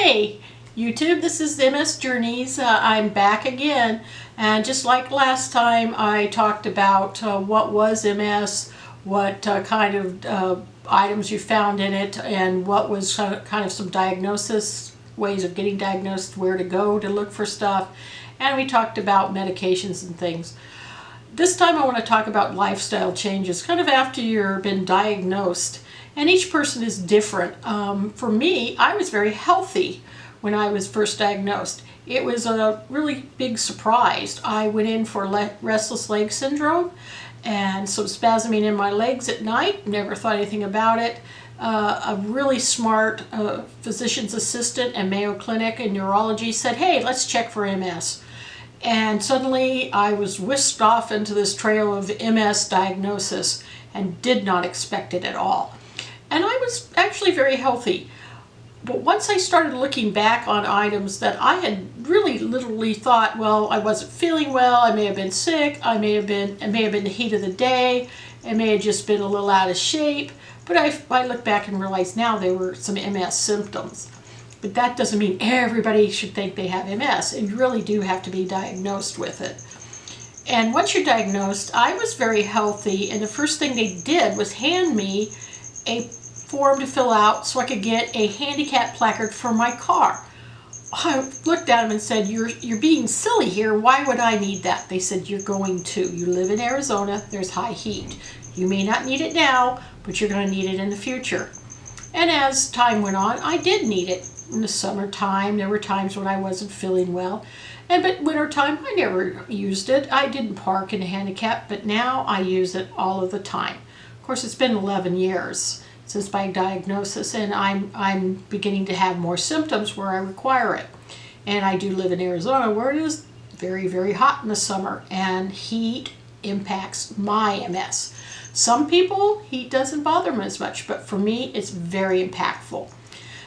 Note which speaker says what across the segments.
Speaker 1: Hey YouTube, this is MS Journeys. I'm back again, and just like last time I talked about what was MS, what kind of items you found in it, and what was kind of some diagnosis, ways of getting diagnosed, where to go to look for stuff, and we talked about medications and things. This time I want to talk about lifestyle changes, kind of after you've been diagnosed. And each person is different. For me, I was very healthy when I was first diagnosed. It was a really big surprise. I went in for restless leg syndrome and some spasming in my legs at night. Never thought anything about it. A really smart physician's assistant at Mayo Clinic in neurology said, hey, let's check for MS. And suddenly I was whisked off into this trail of MS diagnosis and did not expect it at all. And I was actually very healthy. But once I started looking back on items that I had really literally thought, well, I wasn't feeling well, I may have been sick, it may have been the heat of the day, it may have just been a little out of shape. But I look back and realize now there were some MS symptoms. But that doesn't mean everybody should think they have MS. And you really do have to be diagnosed with it. And once you're diagnosed, I was very healthy, and the first thing they did was hand me a form to fill out so I could get a handicap placard for my car. I looked at them and said, you're being silly here. Why would I need that? They said, you're going to. You live in Arizona. There's high heat. You may not need it now, but you're going to need it in the future. And as time went on, I did need it. In the summertime, there were times when I wasn't feeling well. But wintertime, I never used it. I didn't park in a handicap, but now I use it all of the time. Of course, it's been 11 years since my diagnosis, and I'm beginning to have more symptoms where I require it. And I do live in Arizona, where it is very, very hot in the summer, and heat impacts my MS. Some people, heat doesn't bother them as much, but for me, it's very impactful.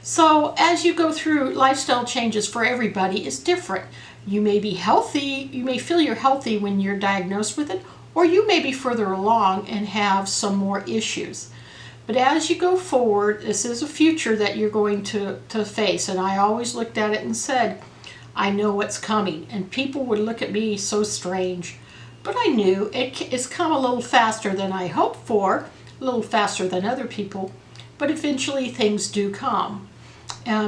Speaker 1: So as you go through lifestyle changes, for everybody is different. You may be healthy, you may feel you're healthy when you're diagnosed with it, or you may be further along and have some more issues. But as you go forward, this is a future that you're going to face. And I always looked at it and said, I know what's coming. And people would look at me so strange. But I knew it's come a little faster than I hoped for, a little faster than other people. But eventually things do come.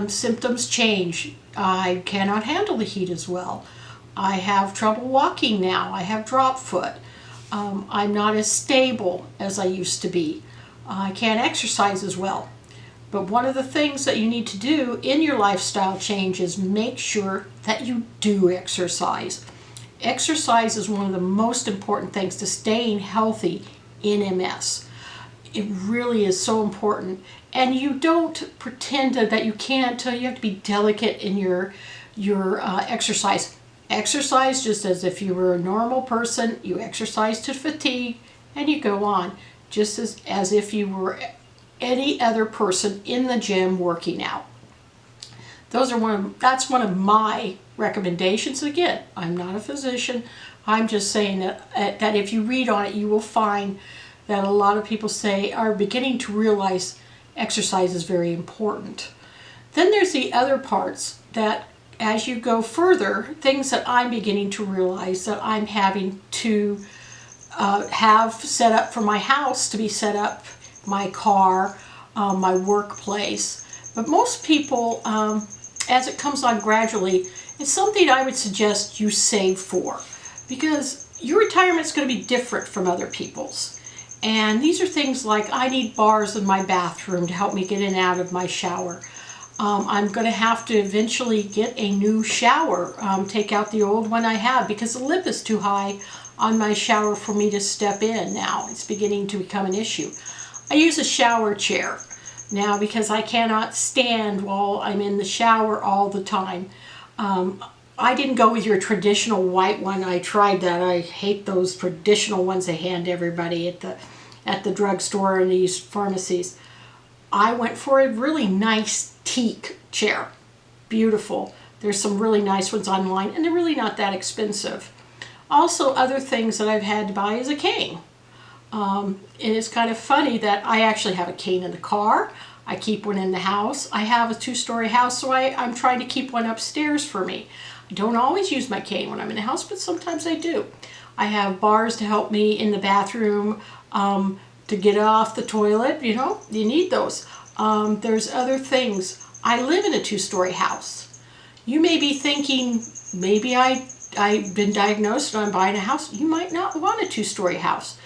Speaker 1: Symptoms change. I cannot handle the heat as well. I have trouble walking now. I have drop foot. I'm not as stable as I used to be. I can't exercise as well. But one of the things that you need to do in your lifestyle change is make sure that you do exercise. Exercise is one of the most important things to staying healthy in MS. It really is so important. And you don't pretend that you can't. You have to be delicate in your exercise. Exercise just as if you were a normal person. You exercise to fatigue and you go on. Just as if you were any other person in the gym working out. That's one of my recommendations. Again, I'm not a physician. I'm just saying that if you read on it, you will find that a lot of people are beginning to realize exercise is very important. Then there's the other parts that as you go further, things that I'm beginning to realize that I'm having to have set up for my house to be set up, my car, my workplace. But most people, as it comes on gradually, it's something I would suggest you save for, because your retirement is going to be different from other people's. And these are things like I need bars in my bathroom to help me get in and out of my shower. I'm going to have to eventually get a new shower, take out the old one I have because the lip is too high on my shower for me to step in now. It's beginning to become an issue. I use a shower chair now because I cannot stand while I'm in the shower all the time. I didn't go with your traditional white one. I tried that. I hate those traditional ones they hand everybody at the drugstore and these pharmacies. I went for a really nice teak chair. Beautiful. There's some really nice ones online, and they're really not that expensive. Also, other things that I've had to buy is a cane. And it's kind of funny that I actually have a cane in the car. I keep one in the house. I have a 2-story house, so I'm trying to keep one upstairs for me. I don't always use my cane when I'm in the house, but sometimes I do. I have bars to help me in the bathroom to get off the toilet. You know, you need those. There's other things. I live in a 2-story house. You may be thinking, maybe I've been diagnosed and I'm buying a house. You might not want a 2-story house.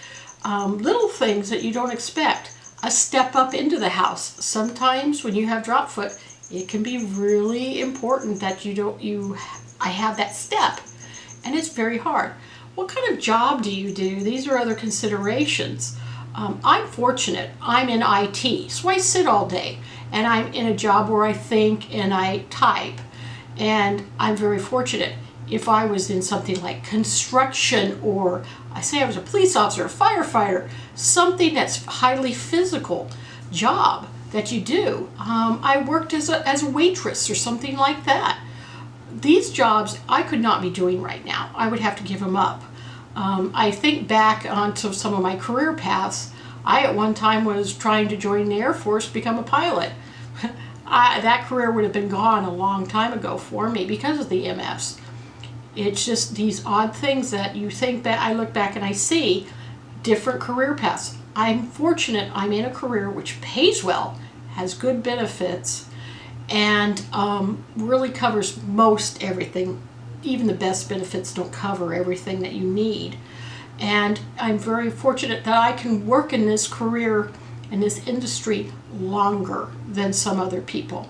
Speaker 1: Little things that you don't expect. A step up into the house. Sometimes when you have drop foot, it can be really important that I have that step, and it's very hard. What kind of job do you do? These are other considerations. I'm fortunate. I'm in IT, so I sit all day, and I'm in a job where I think and I type, and I'm very fortunate. If I was in something like construction, or I say I was a police officer, a firefighter, something that's highly physical job that you do. I worked as a waitress or something like that. These jobs I could not be doing right now. I would have to give them up. I think back onto some of my career paths. I at one time was trying to join the Air Force, become a pilot. That career would have been gone a long time ago for me because of the MS. It's just these odd things that you think that I look back and I see different career paths. I'm fortunate I'm in a career which pays well, has good benefits, and really covers most everything. Even the best benefits don't cover everything that you need. And I'm very fortunate that I can work in this career, in this industry, longer than some other people.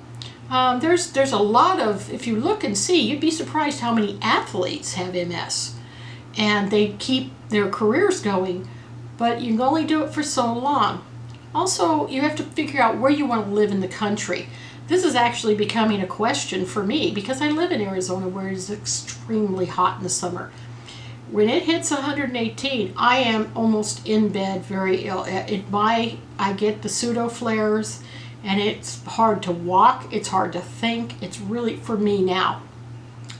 Speaker 1: There's a lot of, if you look and see, you'd be surprised how many athletes have MS. And they keep their careers going, but you can only do it for so long. Also, you have to figure out where you want to live in the country. This is actually becoming a question for me because I live in Arizona where it's extremely hot in the summer. When it hits 118, I am almost in bed, very ill. I get the pseudo flares, and it's hard to walk, it's hard to think. It's really, for me now,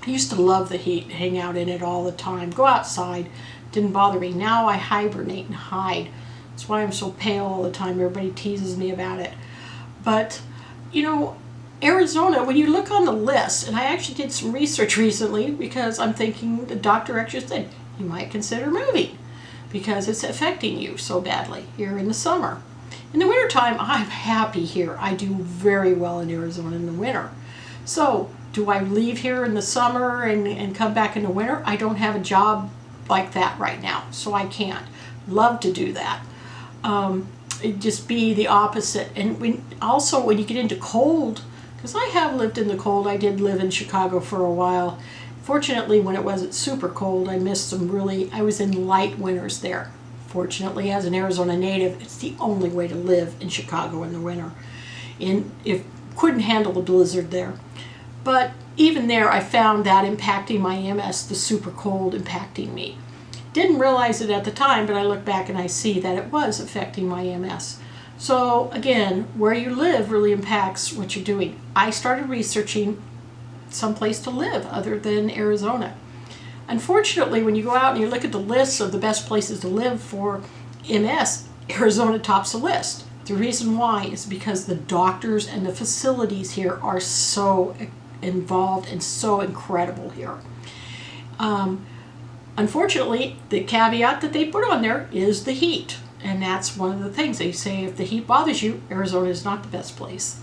Speaker 1: I used to love the heat, hang out in it all the time, go outside, didn't bother me. Now I hibernate and hide. That's why I'm so pale all the time. Everybody teases me about it. But, you know, Arizona, when you look on the list, and I actually did some research recently because I'm thinking, the doctor actually said, you might consider moving because it's affecting you so badly here in the summer. In the wintertime, I'm happy here. I do very well in Arizona in the winter. So, do I leave here in the summer and come back in the winter? I don't have a job like that right now, so I can't. Love to do that. It'd just be the opposite. And when you get into cold, because I have lived in the cold, I did live in Chicago for a while. Fortunately, when it wasn't super cold, I was in light winters there. Fortunately, as an Arizona native, it's the only way to live in Chicago in the winter. Couldn't handle the blizzard there. But even there, I found that impacting my MS, the super cold impacting me. Didn't realize it at the time, but I look back and I see that it was affecting my MS. So again, where you live really impacts what you're doing. I started researching someplace to live other than Arizona. Unfortunately, when you go out and you look at the lists of the best places to live for MS, Arizona tops the list. The reason why is because the doctors and the facilities here are so involved and so incredible here. Unfortunately, the caveat that they put on there is the heat. And that's one of the things they say, if the heat bothers you, Arizona is not the best place.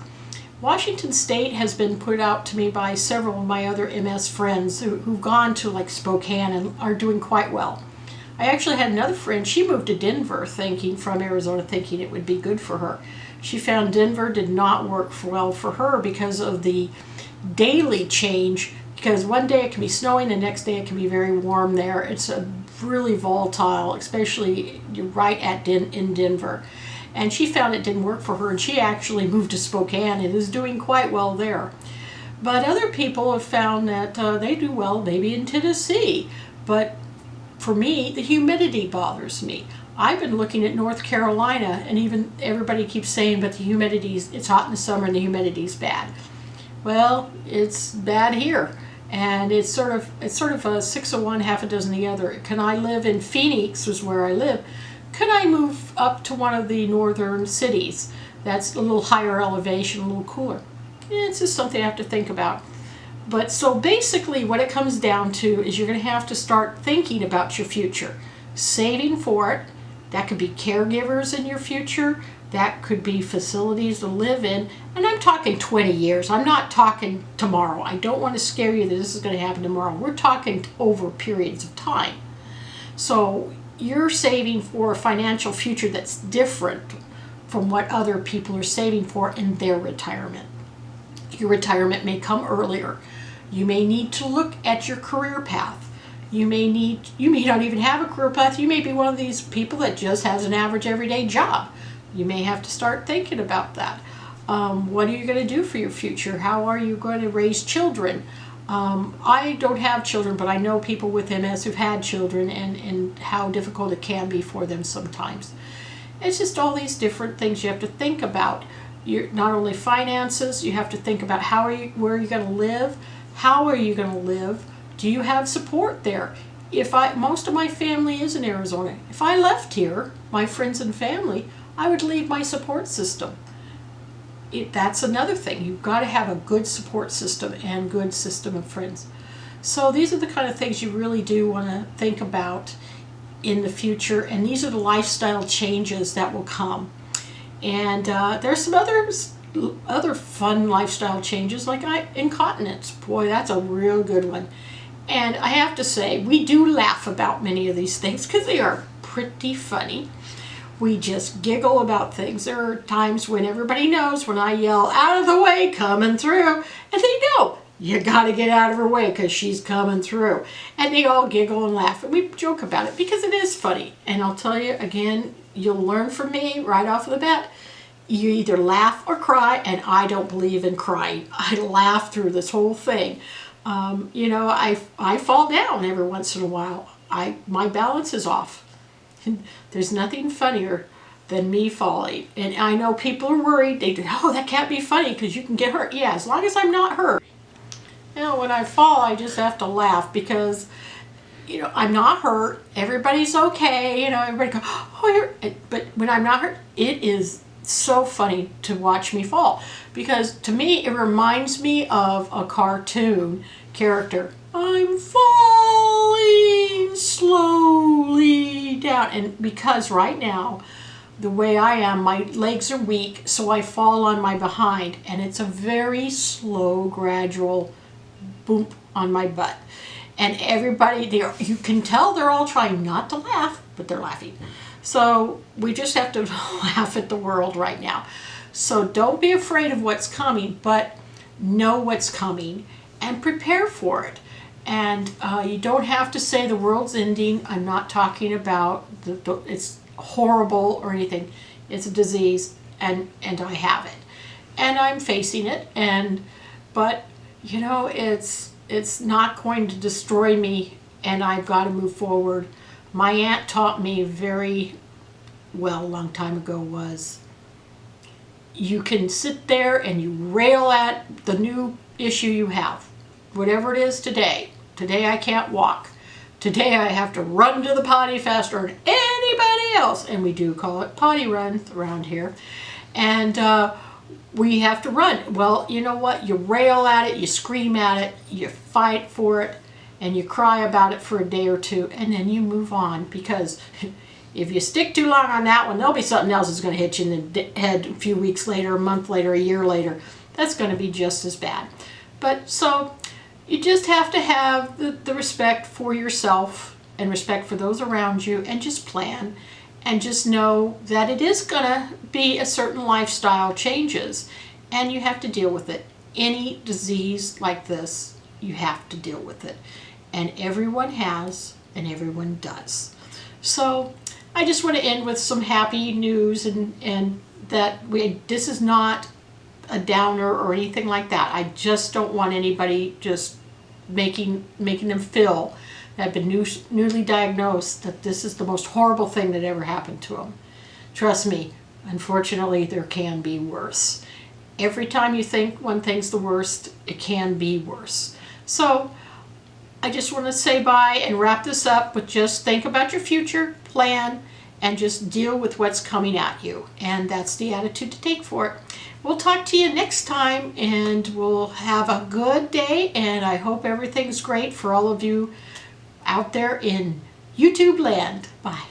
Speaker 1: Washington State has been put out to me by several of my other MS friends who've gone to like Spokane and are doing quite well. I actually had another friend, she moved to Denver from Arizona thinking it would be good for her. She found Denver did not work well for her because of the daily change, because one day it can be snowing, the next day it can be very warm there. It's a really volatile, especially right in Denver. And she found it didn't work for her, and she actually moved to Spokane and is doing quite well there. But other people have found that they do well maybe in Tennessee. But for me, the humidity bothers me. I've been looking at North Carolina, and even everybody keeps saying, but the humidity's, it's hot in the summer and the humidity's bad. Well, it's bad here. And it's sort of a 6 of one, half a dozen of the other. Can I live in Phoenix, is where I live? Could I move up to one of the northern cities? that's a little higher elevation, a little cooler. It's just something I have to think about. But so basically what it comes down to is you're going to have to start thinking about your future, saving for it. That could be caregivers in your future. That could be facilities to live in. And I'm talking 20 years. I'm not talking tomorrow. I don't want to scare you that this is going to happen tomorrow. We're talking over periods of time. So you're saving for a financial future that's different from what other people are saving for in their retirement. Your retirement may come earlier. You may need to look at your career path. You may not even have a career path. You may be one of these people that just has an average everyday job. You may have to start thinking about that. What are you going to do for your future? How are you going to raise children? I don't have children, but I know people with MS who've had children and how difficult it can be for them sometimes. It's just all these different things you have to think about. Not only finances, you have to think about where are you going to live? How are you going to live? Do you have support there? Most of my family is in Arizona. If I left here, my friends and family, I would leave my support system. That's another thing. You've got to have a good support system and good system of friends. So these are the kind of things you really do want to think about in the future, and these are the lifestyle changes that will come. And there's some other fun lifestyle changes, like incontinence. Boy, that's a real good one. And I have to say, we do laugh about many of these things because they are pretty funny. We just giggle about things. There are times when everybody knows when I yell, "Out of the way, coming through," and they know, you got to get out of her way because she's coming through. And they all giggle and laugh, and we joke about it because it is funny. And I'll tell you again, you'll learn from me right off the bat. You either laugh or cry, and I don't believe in crying. I laugh through this whole thing. I fall down every once in a while. My balance is off. There's nothing funnier than me falling. And I know people are worried. They do, "Oh, that can't be funny because you can get hurt." Yeah, as long as I'm not hurt. When I fall, I just have to laugh because, I'm not hurt. Everybody's okay. Everybody goes, "Oh, you're..." But when I'm not hurt, it is so funny to watch me fall, because to me it reminds me of a cartoon character. I'm falling slowly down, and because right now the way I am, my legs are weak, so I fall on my behind, and it's a very slow, gradual boom on my butt. And everybody there, you can tell they're all trying not to laugh, but they're laughing. So we just have to laugh at the world right now. So don't be afraid of what's coming, but know what's coming and prepare for it. And you don't have to say the world's ending. I'm not talking about it's horrible or anything. It's a disease, and I have it, and I'm facing it. But it's not going to destroy me, and I've got to move forward. My aunt taught me very well a long time ago was, you can sit there and you rail at the new issue you have. Whatever it is today. Today I can't walk. Today I have to run to the potty faster than anybody else. And we do call it potty run around here. And we have to run. Well, you know what? You rail at it, you scream at it, you fight for it, and you cry about it for a day or two, and then you move on, because if you stick too long on that one, there'll be something else that's going to hit you in the head a few weeks later, a month later, a year later. That's going to be just as bad. But so you just have to have the respect for yourself and respect for those around you, and just plan, and just know that it is going to be a certain lifestyle changes, and you have to deal with it. Any disease like this, you have to deal with it. And everyone has, and everyone does. So I just want to end with some happy news, and that this is not a downer or anything like that. I just don't want anybody just making them feel that have been newly diagnosed that this is the most horrible thing that ever happened to them. Trust me, unfortunately there can be worse. Every time you think one thing's the worst, it can be worse. So I just want to say bye and wrap this up with just think about your future, plan, and just deal with what's coming at you. And that's the attitude to take for it. We'll talk to you next time, and we'll have a good day, and I hope everything's great for all of you out there in YouTube land. Bye.